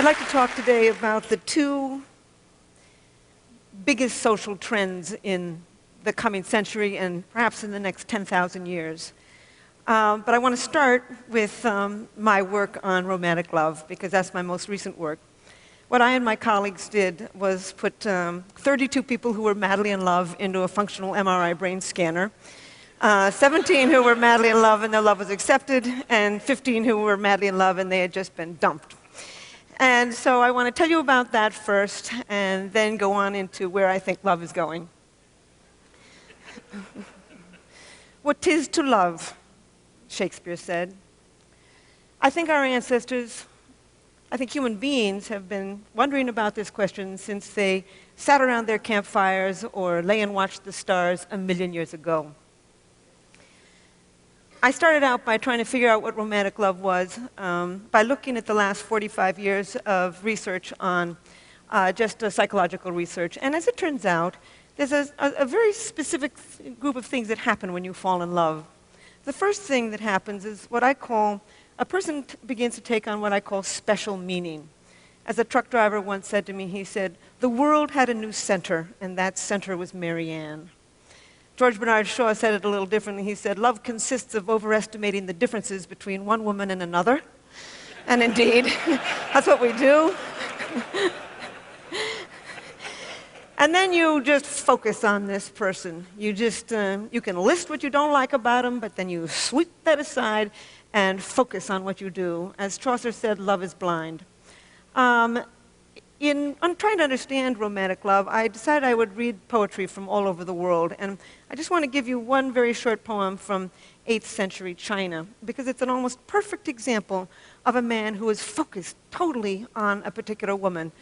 I'd like to talk today about the two biggest social trends in the coming century and perhaps in the next 10,000 years. But I want to start with my work on romantic love, because that's my most recent work. What I and my colleagues did was put 32 people who were madly in love into a functional MRI brain scanner, 17 who were madly in love and their love was accepted, and 15 who were madly in love and they had just been dumped. And so I want to tell you about that first, and then go on into where I think love is going. What 'tis to love, Shakespeare said. I think our ancestors, I think human beings, have been wondering about this question since they sat around their campfires or lay and watched the stars a million years ago. I started out by trying to figure out what romantic love was by looking at the last 45 years of research on just psychological research. And as it turns out, there's a very specific group of things that happen when you fall in love. The first thing that happens is what I call, a person begins to take on what I call special meaning. As a truck driver once said to me, he said, "The world had a new center, and that center was Mary Ann." George Bernard Shaw said it a little differently. He said, "Love consists of overestimating the differences between one woman and another." And indeed, that's what we do. And then you just focus on this person. You can list what you don't like about them, but then you sweep that aside and focus on what you do. As Chaucer said, love is blind. In trying to understand romantic love, I decided I would read poetry from all over the world. And I just want to give you one very short poem from 8th century China, because it's an almost perfect example of a man who is focused totally on a particular woman.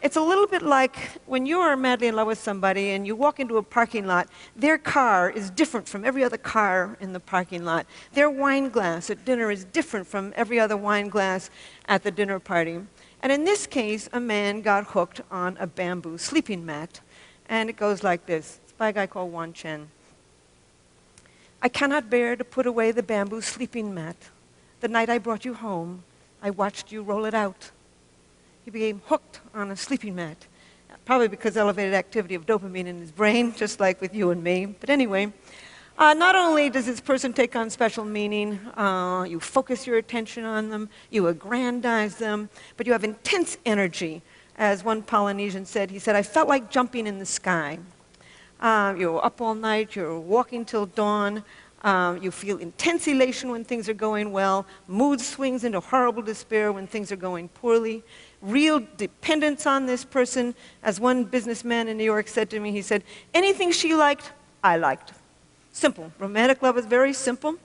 It's a little bit like when you are madly in love with somebody and you walk into a parking lot, their car is different from every other car in the parking lot. Their wine glass at dinner is different from every other wine glass at the dinner party. And in this case, a man got hooked on a bamboo sleeping mat. And it goes like this. It's by a guy called Wan Chen. "I cannot bear to put away the bamboo sleeping mat. The night I brought you home, I watched you roll it out." He became hooked on a sleeping mat, probably because elevated activity of dopamine in his brain, just like with you and me. But anyway, not only does this person take on special meaning, you focus your attention on them, you aggrandize them, but you have intense energy. As one Polynesian said, he said, "I felt like jumping in the sky." You're up all night, you're walking till dawn, you feel intense elation when things are going well, mood swings into horrible despair when things are going poorly, real dependence on this person. As one businessman in New York said to me, he said, "Anything she liked, I liked." Simple. Romantic love is very simple.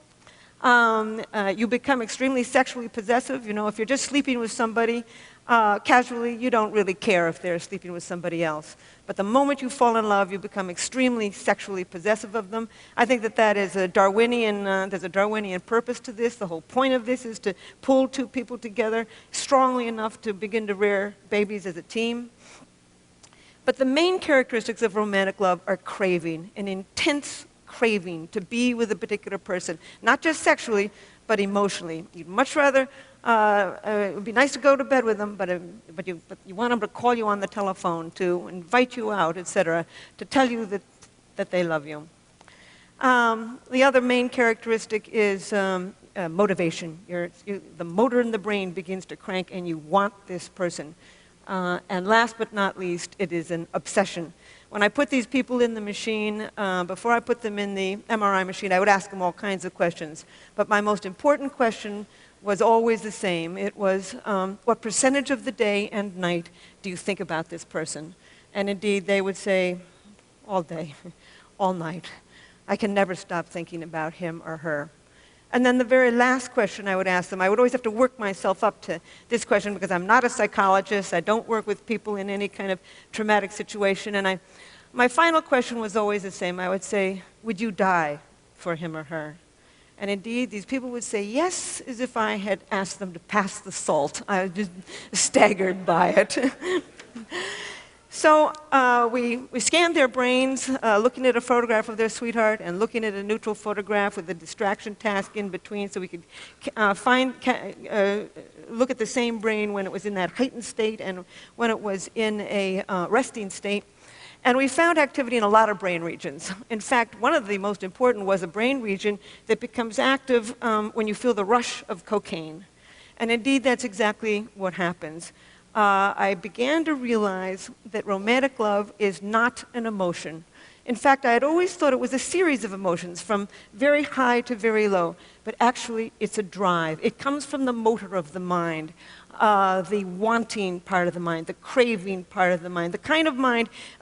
You become extremely sexually possessive. You know, if you're just sleeping with somebody casually, you don't really care if they're sleeping with somebody else. But the moment you fall in love, you become extremely sexually possessive of them. I think that is a Darwinian, there's a Darwinian purpose to this. The whole point of this is to pull two people together strongly enough to begin to rear babies as a team. But the main characteristics of romantic love are craving, an intense craving to be with a particular person, not just sexually, but emotionally. You'd much rather, it would be nice to go to bed with them, but you want them to call you on the telephone, to invite you out, etc., to tell you that they love you. The other main characteristic is motivation. The motor in the brain begins to crank and you want this person. And last but not least, it is an obsession. When I put these people in the machine, before I put them in the MRI machine, I would ask them all kinds of questions. But my most important question was always the same. It was, what percentage of the day and night do you think about this person? And indeed, they would say, all day, all night. I can never stop thinking about him or her. And then the very last question I would ask them, I would always have to work myself up to this question because I'm not a psychologist. I don't work with people in any kind of traumatic situation. And my final question was always the same. I would say, would you die for him or her? And indeed, these people would say yes, as if I had asked them to pass the salt. I was just staggered by it. So we scanned their brains, looking at a photograph of their sweetheart and looking at a neutral photograph with a distraction task in between so we could look at the same brain when it was in that heightened state and when it was in a resting state. And we found activity in a lot of brain regions. In fact, one of the most important was a brain region that becomes active when you feel the rush of cocaine. And indeed, that's exactly what happens. I began to realize that romantic love is not an emotion. In fact, I had always thought it was a series of emotions from very high to very low, but actually it's a drive. It comes from the motor of the mind, the wanting part of the mind, the craving part of the mind, the kind of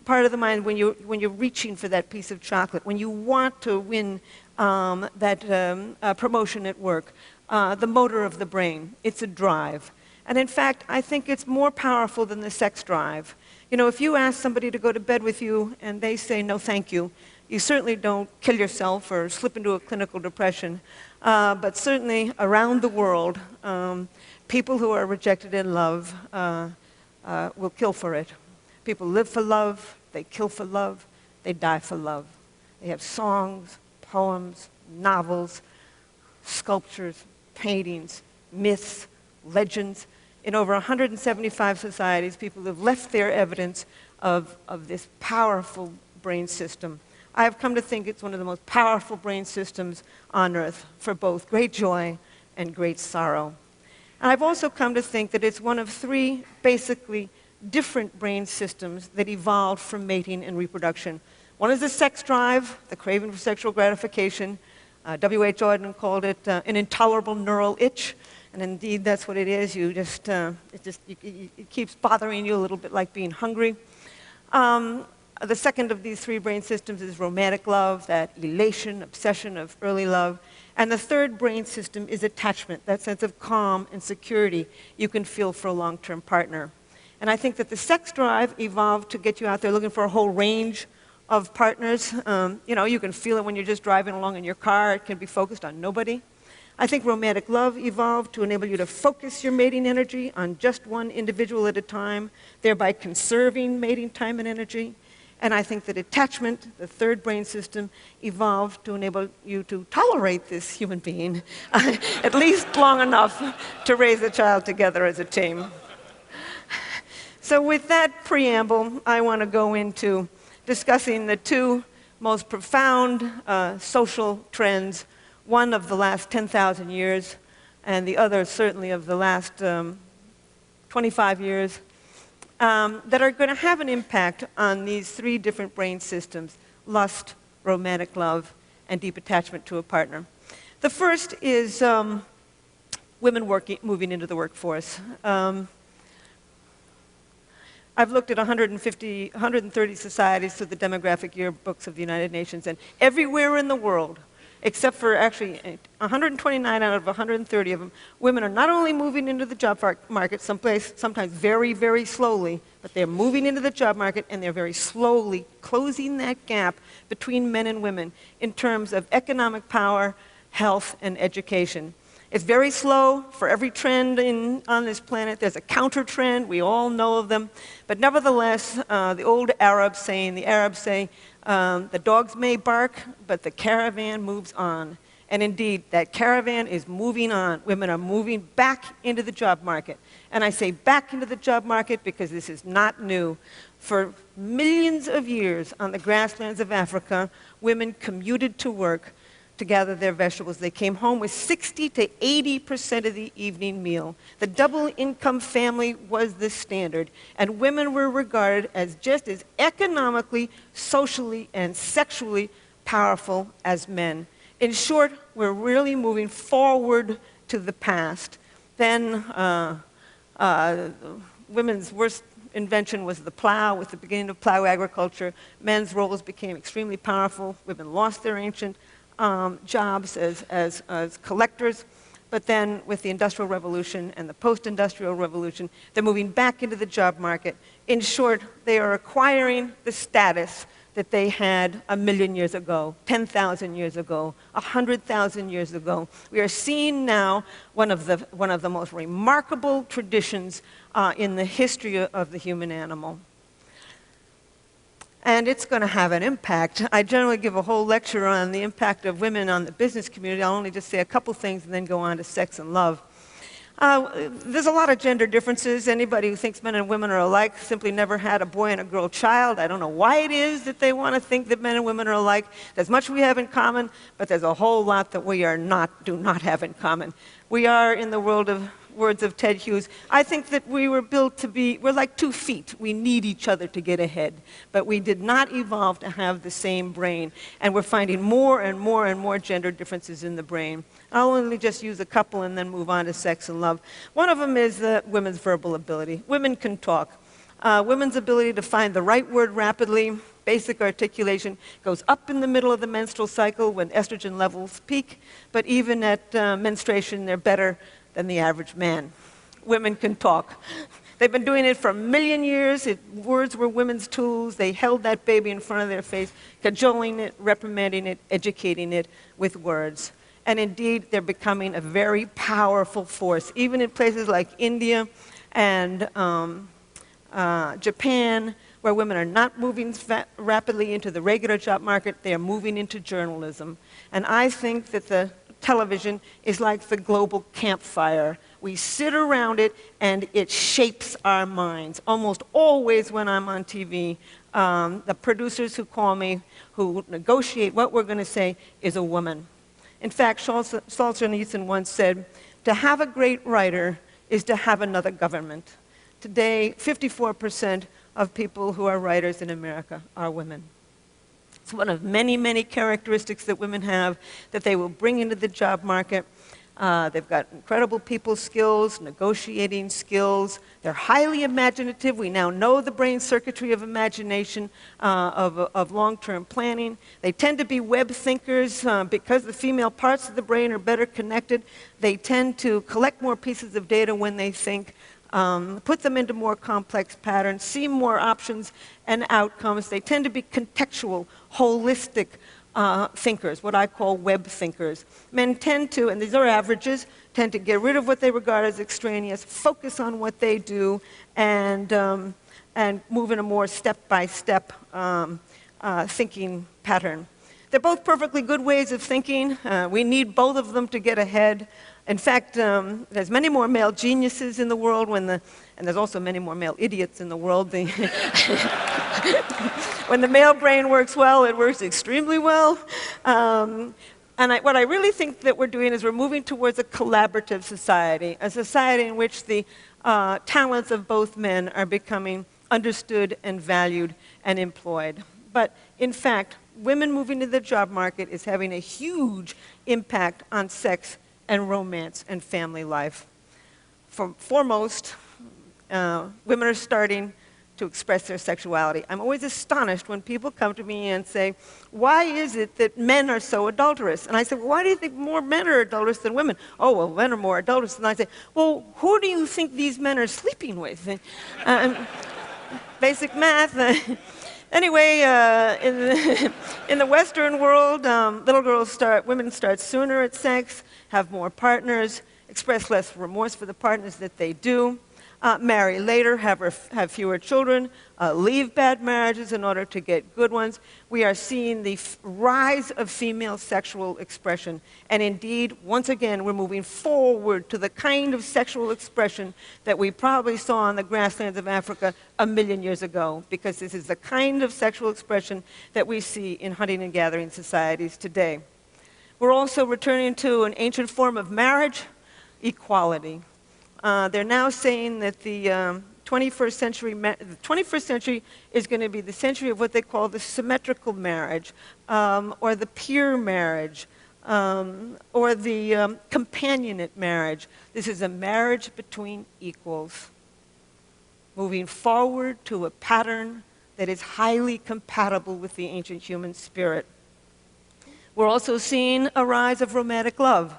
part of the mind when you're reaching for that piece of chocolate, when you want to win that promotion at work, the motor of the brain. It's a drive. And in fact, I think it's more powerful than the sex drive. You know, if you ask somebody to go to bed with you and they say no thank you, you certainly don't kill yourself or slip into a clinical depression. But certainly around the world, people who are rejected in love will kill for it. People live for love, they kill for love, they die for love. They have songs, poems, novels, sculptures, paintings, myths, legends. In over 175 societies, people have left their evidence of this powerful brain system. I have come to think it's one of the most powerful brain systems on Earth for both great joy and great sorrow. And I've also come to think that it's one of three basically different brain systems that evolved from mating and reproduction. One is the sex drive, the craving for sexual gratification. W.H. Auden called it an intolerable neural itch. And indeed, that's what it is. It keeps bothering you a little bit like being hungry. The second of these three brain systems is romantic love, that elation, obsession of early love. And the third brain system is attachment, that sense of calm and security you can feel for a long-term partner. And I think that the sex drive evolved to get you out there looking for a whole range of partners. You know, you can feel it when you're just driving along in your car. It can be focused on nobody. I think romantic love evolved to enable you to focus your mating energy on just one individual at a time, thereby conserving mating time and energy. And I think that attachment, the third brain system, evolved to enable you to tolerate this human being at least long enough to raise a child together as a team. So with that preamble, I want to go into discussing the two most profound social trends, one of the last 10,000 years, and the other certainly of the last 25 years, that are going to have an impact on these three different brain systems: lust, romantic love, and deep attachment to a partner. The first is women moving into the workforce. I've looked at 130 societies through the demographic yearbooks of the United Nations, and everywhere in the world, except for actually 129 out of 130 of them, women are not only moving into the job market sometimes very, very slowly, but they're moving into the job market and they're very slowly closing that gap between men and women in terms of economic power, health, and education. It's very slow. For every trend on this planet, there's a counter trend. We all know of them. But nevertheless, the old Arabs say, the dogs may bark, but the caravan moves on. And indeed, that caravan is moving on. Women are moving back into the job market. And I say back into the job market because this is not new. For millions of years on the grasslands of Africa, women commuted to work to gather their vegetables. They came home with 60 to 80% of the evening meal. The double-income family was the standard, and women were regarded as just as economically, socially, and sexually powerful as men. In short, we're really moving forward to the past. Then women's worst invention was the plow. With the beginning of plow agriculture, men's roles became extremely powerful. Women lost their ancient jobs as collectors, but then with the Industrial Revolution and the post-industrial revolution, they're moving back into the job market. In short, they are acquiring the status that they had 1,000,000 years ago, 10,000 years ago, 100,000 years ago. We are seeing now one of the most remarkable traditions in the history of the human animal. and it's going to have an impact. I generally give a whole lecture on the impact of women on the business community. I'll only just say a couple things and then go on to sex and love. There's a lot of gender differences. Anybody who thinks men and women are alike simply never had a boy and a girl child. I don't know why it is that they want to think that men and women are alike. There's much we have in common, but there's a whole lot that we do not have in common. We are, in the words of Ted Hughes, I think that we were built to be, we're like 2 feet. We need each other to get ahead. But we did not evolve to have the same brain. And we're finding more and more and more gender differences in the brain. I'll only just use a couple and then move on to sex and love. One of them is women's verbal ability. Women can talk. Women's ability to find the right word rapidly, basic articulation, goes up in the middle of the menstrual cycle when estrogen levels peak, but even at menstruation, they're better than the average man. Women can talk. They've been doing it for a million years. Words were women's tools. They held that baby in front of their face, cajoling it, reprimanding it, educating it with words. And indeed, they're becoming a very powerful force, even in places like India and Japan, where women are not moving rapidly into the regular job market. They are moving into journalism. And I think that the television is like the global campfire. We sit around it, and it shapes our minds. Almost always when I'm on TV, the producers who call me, who negotiate what we're going to say, is a woman. In fact, Solzhenitsyn once said, to have a great writer is to have another government. Today, 54% of people who are writers in America are women. It's one of many, many characteristics that women have that they will bring into the job market. They've got incredible people skills, negotiating skills. They're highly imaginative. We now know the brain circuitry of imagination, of long-term planning. They tend to be web thinkers because the female parts of the brain are better connected. They tend to collect more pieces of data when they think, put them into more complex patterns, see more options and outcomes. They tend to be contextual, holistic thinkers, what I call web thinkers. Men tend to, and these are averages, tend to get rid of what they regard as extraneous, focus on what they do, and move in a more step-by-step thinking pattern. They're both perfectly good ways of thinking. We need both of them to get ahead. In fact, there's many more male geniuses in the world, and there's also many more male idiots in the world. When the male brain works well, it works extremely well. What I really think that we're doing is we're moving towards a collaborative society, a society in which the talents of both men are becoming understood and valued and employed. But in fact, women moving to the job market is having a huge impact on sex and romance and family life. Foremost, women are starting to express their sexuality. I'm always astonished when people come to me and say, why is it that men are so adulterous? And I say, well, why do you think more men are adulterous than women? Oh, well, men are more adulterous. And I say, well, who do you think these men are sleeping with? Basic math. Anyway, in the Western world, women start sooner at sex, have more partners, express less remorse for the partners that they do, marry later, have fewer children, leave bad marriages in order to get good ones. We are seeing the rise of female sexual expression. And indeed, once again, we're moving forward to the kind of sexual expression that we probably saw on the grasslands of Africa 1 million years ago, because this is the kind of sexual expression that we see in hunting and gathering societies today. We're also returning to an ancient form of marriage, equality. They're now saying that the 21st century is going to be the century of what they call the symmetrical marriage, or the peer marriage, or the companionate marriage. This is a marriage between equals, moving forward to a pattern that is highly compatible with the ancient human spirit. We're also seeing a rise of romantic love.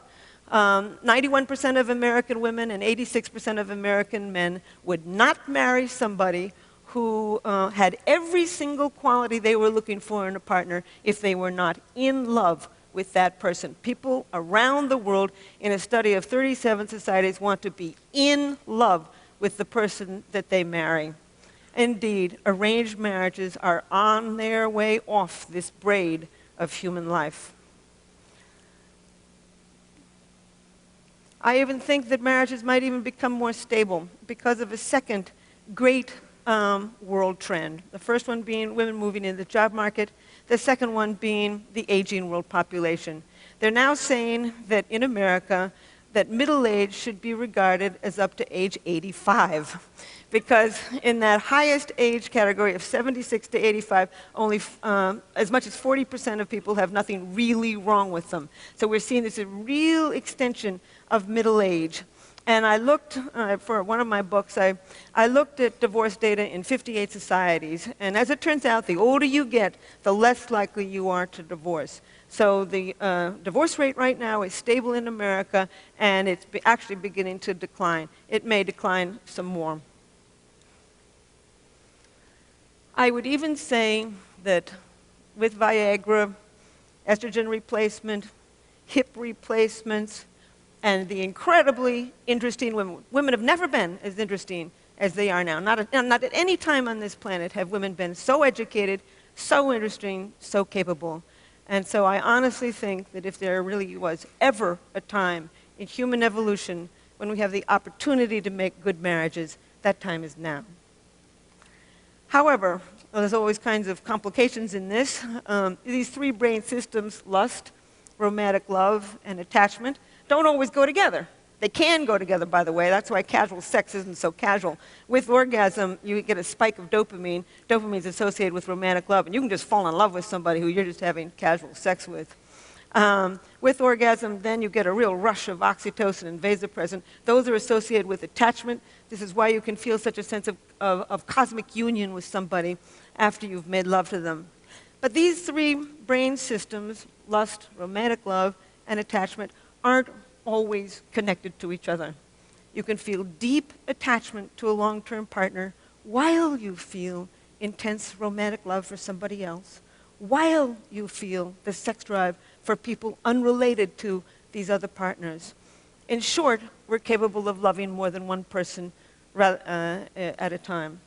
91% of American women and 86% of American men would not marry somebody who had every single quality they were looking for in a partner if they were not in love with that person. People around the world, in a study of 37 societies, want to be in love with the person that they marry. Indeed, arranged marriages are on their way off this braid of human life. I even think that marriages might even become more stable because of a second great world trend. The first one being women moving into the job market, the second one being the aging world population. They're now saying that in America, that middle age should be regarded as up to age 85. Because in that highest age category of 76 to 85, only as much as 40% of people have nothing really wrong with them. So we're seeing this a real extension of middle age. And I looked, for one of my books, I looked at divorce data in 58 societies. And as it turns out, the older you get, the less likely you are to divorce. So the divorce rate right now is stable in America, and it's actually beginning to decline. It may decline some more. I would even say that with Viagra, estrogen replacement, hip replacements, and the incredibly interesting women have never been as interesting as they are now. Not at any time on this planet have women been so educated, so interesting, so capable. And so I honestly think that if there really was ever a time in human evolution when we have the opportunity to make good marriages, that time is now. However, there's always kinds of complications in this. These three brain systems, lust, romantic love, and attachment, don't always go together. They can go together, by the way. That's why casual sex isn't so casual. With orgasm, you get a spike of dopamine. Dopamine is associated with romantic love, and you can just fall in love with somebody who you're just having casual sex with. With orgasm, then you get a real rush of oxytocin and vasopressin. Those are associated with attachment. This is why you can feel such a sense of cosmic union with somebody after you've made love to them. But these three brain systems, lust, romantic love, and attachment, aren't always connected to each other. You can feel deep attachment to a long-term partner while you feel intense romantic love for somebody else, while you feel the sex drive for people unrelated to these other partners. In short, we're capable of loving more than one person at a time.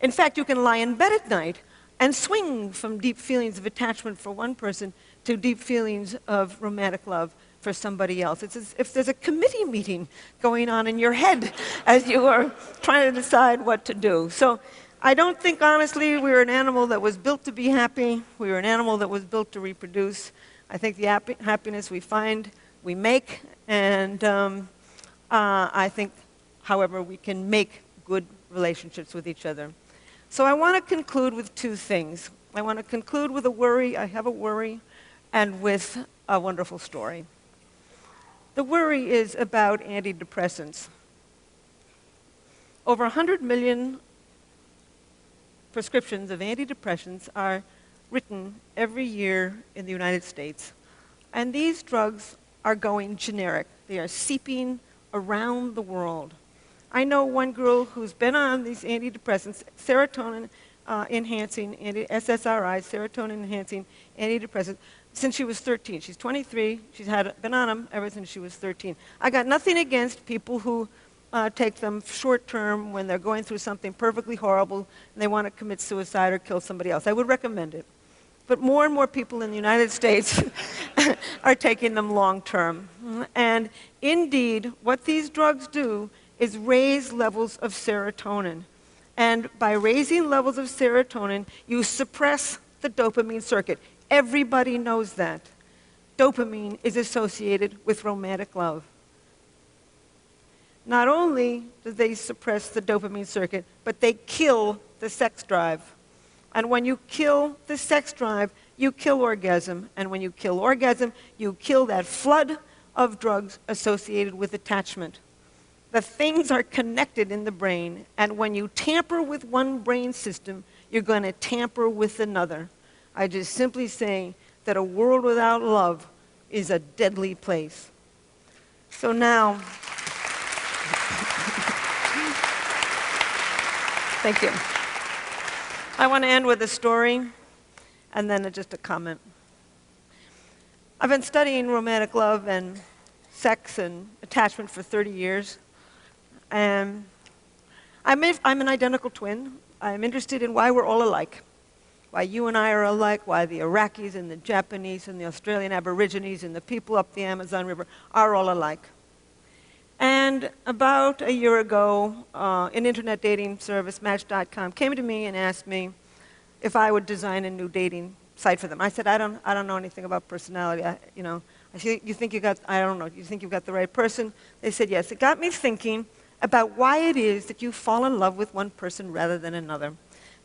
In fact, you can lie in bed at night and swing from deep feelings of attachment for one person to deep feelings of romantic love for somebody else. It's as if there's a committee meeting going on in your head as you are trying to decide what to do. So I don't think, honestly, we're an animal that was built to be happy. We were an animal that was built to reproduce. I think the happiness we find, we make. And I think, however, we can make good relationships with each other. So I want to conclude with two things. I want to conclude with a worry. I have a worry, and with a wonderful story. The worry is about antidepressants. Over 100 million prescriptions of antidepressants are written every year in the United States. And these drugs are going generic. They are seeping around the world. I know one girl who's been on these antidepressants, serotonin-enhancing, SSRIs, serotonin-enhancing antidepressants, since she was 13. She's 23. She's been on them ever since she was 13. I got nothing against people who take them short-term when they're going through something perfectly horrible and they want to commit suicide or kill somebody else. I would recommend it. But more and more people in the United States are taking them long-term. And indeed, what these drugs do is raise levels of serotonin. And by raising levels of serotonin, you suppress the dopamine circuit. Everybody knows that. Dopamine is associated with romantic love. Not only do they suppress the dopamine circuit, but they kill the sex drive. And when you kill the sex drive, you kill orgasm. And when you kill orgasm, you kill that flood of drugs associated with attachment. The things are connected in the brain, and when you tamper with one brain system, you're going to tamper with another. I just simply say that a world without love is a deadly place. So now, thank you. I want to end with a story and then just a comment. I've been studying romantic love and sex and attachment for 30 years. And I'm an identical twin. I'm interested in why we're all alike, why you and I are alike, why the Iraqis and the Japanese and the Australian Aborigines and the people up the Amazon River are all alike. And about a year ago, an internet dating service, Match.com, came to me and asked me if I would design a new dating site for them. I said, I don't know anything about personality. I said, you think you got the right person? They said, yes. It got me thinking about why it is that you fall in love with one person rather than another.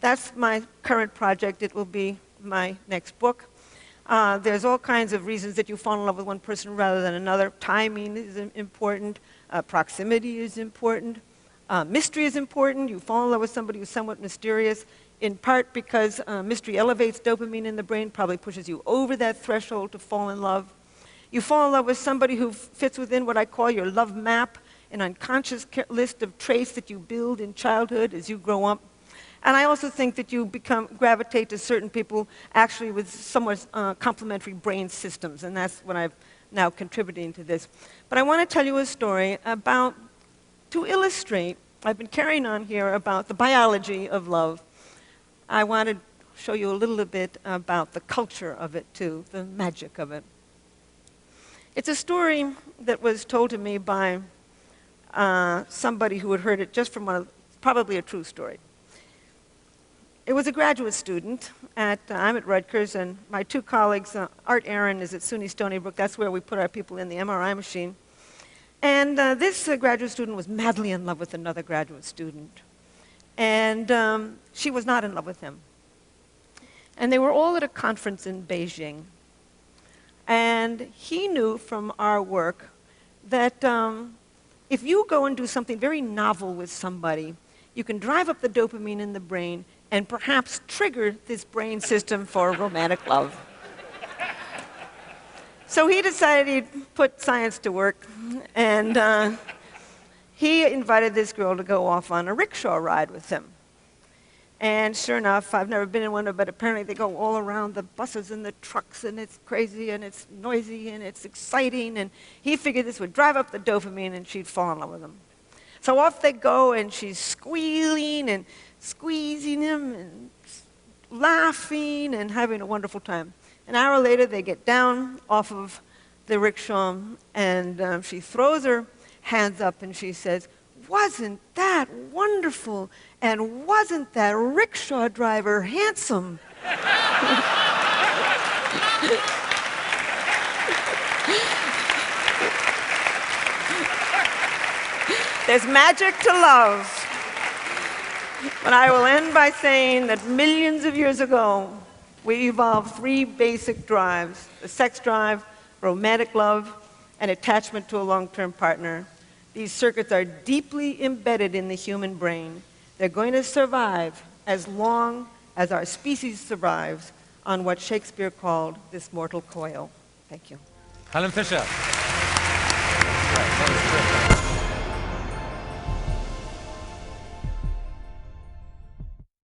That's my current project. It will be my next book. There's all kinds of reasons that you fall in love with one person rather than another. Timing is important. Proximity is important. Mystery is important. You fall in love with somebody who's somewhat mysterious, in part because mystery elevates dopamine in the brain, probably pushes you over that threshold to fall in love. You fall in love with somebody who fits within what I call your love map, an unconscious list of traits that you build in childhood as you grow up. And I also think that you gravitate to certain people actually with somewhat complementary brain systems, and that's what I've now contributing to this. But I want to tell you a story to illustrate, I've been carrying on here about the biology of love. I want to show you a little bit about the culture of it too, the magic of it. It's a story that was told to me by somebody who had heard it just from probably a true story. It was a graduate student. I'm at Rutgers, and my two colleagues, Art Aaron is at SUNY Stony Brook. That's where we put our people in the MRI machine. And this graduate student was madly in love with another graduate student. And she was not in love with him. And they were all at a conference in Beijing. And he knew from our work that if you go and do something very novel with somebody, you can drive up the dopamine in the brain and perhaps trigger this brain system for romantic love. So he decided he'd put science to work, and he invited this girl to go off on a rickshaw ride with him. And sure enough, I've never been in one, but apparently they go all around the buses and the trucks, and it's crazy, and it's noisy, and it's exciting, and he figured this would drive up the dopamine, and she'd fall in love with him. So off they go, and she's squealing and squeezing him and laughing and having a wonderful time. An hour later, they get down off of the rickshaw, and she throws her hands up, and she says, "Wasn't that wonderful? And wasn't that rickshaw driver handsome?" There's magic to love. But I will end by saying that millions of years ago, we evolved three basic drives: the sex drive, romantic love, and attachment to a long-term partner. These circuits are deeply embedded in the human brain. They're going to survive as long as our species survives on what Shakespeare called this mortal coil. Thank you. HelenFisher.